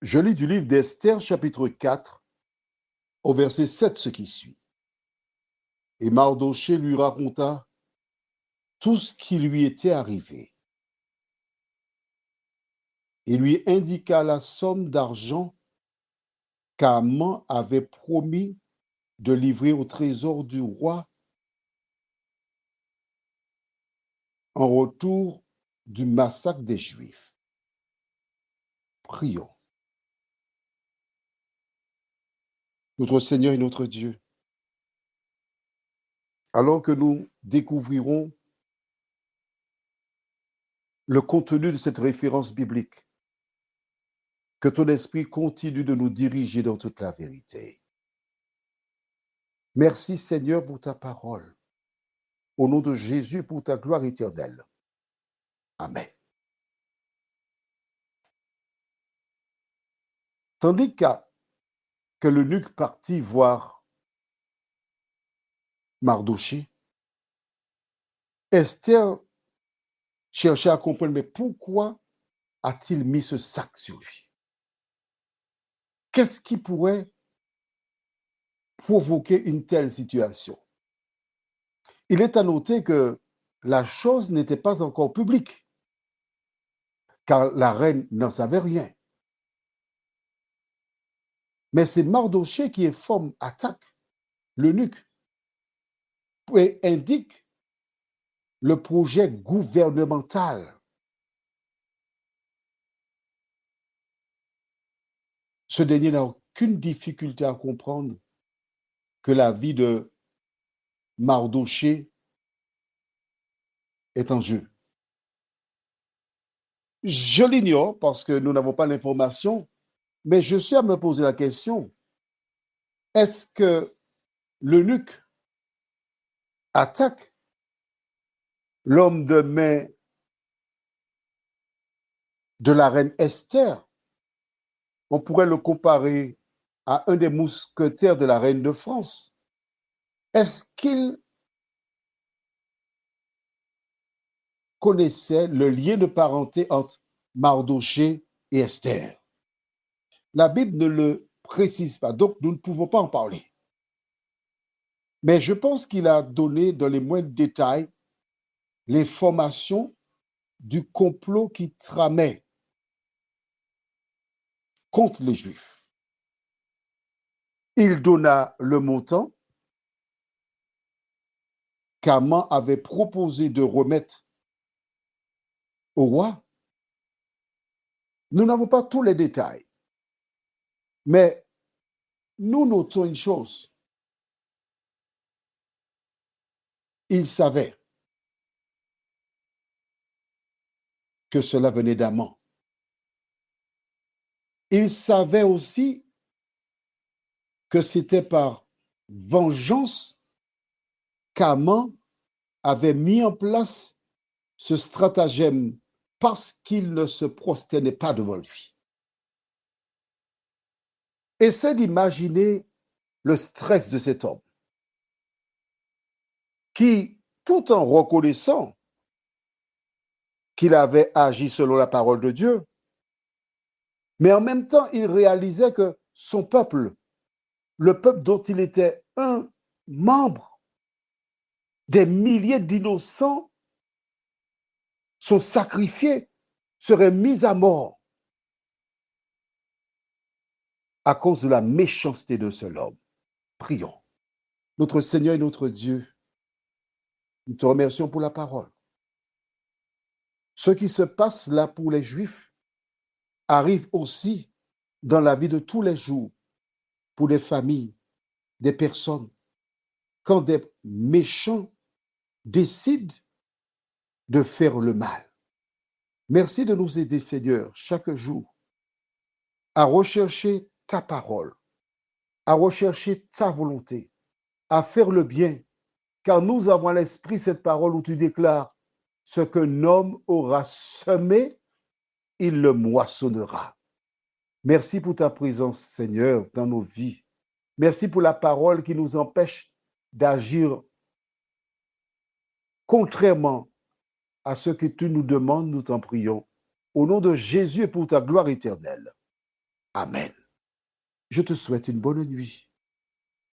Je lis du livre d'Esther, chapitre 4, au verset 7, ce qui suit. Et Mardochée lui raconta tout ce qui lui était arrivé. Il lui indiqua la somme d'argent qu'Aman avait promis de livrer au trésor du roi en retour du massacre des Juifs. Prions. Notre Seigneur et notre Dieu, alors que nous découvrirons le contenu de cette référence biblique, que ton esprit continue de nous diriger dans toute la vérité. Merci Seigneur pour ta parole. Au nom de Jésus, pour ta gloire éternelle. Amen. Tandis que l'eunuque partit voir Mardochée, Esther cherchait à comprendre, mais pourquoi a-t-il mis ce sac sur lui? Qu'est-ce qui pourrait provoquer une telle situation? Il est à noter que la chose n'était pas encore publique, car la reine n'en savait rien. Mais c'est Mardochée qui informe, attaque l'eunuque et indique le projet gouvernemental. Ce dernier n'a aucune difficulté à comprendre que la vie de Mardochée est en jeu. Je l'ignore parce que nous n'avons pas l'information, mais je suis à me poser la question, est-ce que l'eunuque attaque l'homme de main de la reine Esther? On pourrait le comparer à un des mousquetaires de la reine de France. Est-ce qu'il connaissait le lien de parenté entre Mardochée et Esther? La Bible ne le précise pas, donc nous ne pouvons pas en parler. Mais je pense qu'il a donné dans les moindres détails les formations du complot qui tramait contre les Juifs. Il donna le montant qu'Aman avait proposé de remettre au roi. Nous n'avons pas tous les détails, mais nous notons une chose. Il savait que cela venait d'Aman. Il savait aussi que c'était par vengeance qu'Aman avait mis en place ce stratagème parce qu'il ne se prosternait pas devant lui. Essaie d'imaginer le stress de cet homme qui, tout en reconnaissant qu'il avait agi selon la parole de Dieu, mais en même temps, il réalisait que son peuple, le peuple dont il était un membre, des milliers d'innocents sont sacrifiés, seraient mis à mort à cause de la méchanceté d'un seul homme. Prions. Notre Seigneur et notre Dieu, nous te remercions pour la parole. Ce qui se passe là pour les Juifs arrive aussi dans la vie de tous les jours pour des familles, des personnes, quand des méchants décident de faire le mal. Merci de nous aider, Seigneur, chaque jour à rechercher ta parole, à rechercher ta volonté, à faire le bien, car nous avons à l'esprit cette parole où tu déclares, ce qu'un homme aura semé, il le moissonnera. Merci pour ta présence, Seigneur, dans nos vies. Merci pour la parole qui nous empêche d'agir contrairement à ce que tu nous demandes, nous t'en prions. Au nom de Jésus et pour ta gloire éternelle. Amen. Je te souhaite une bonne nuit.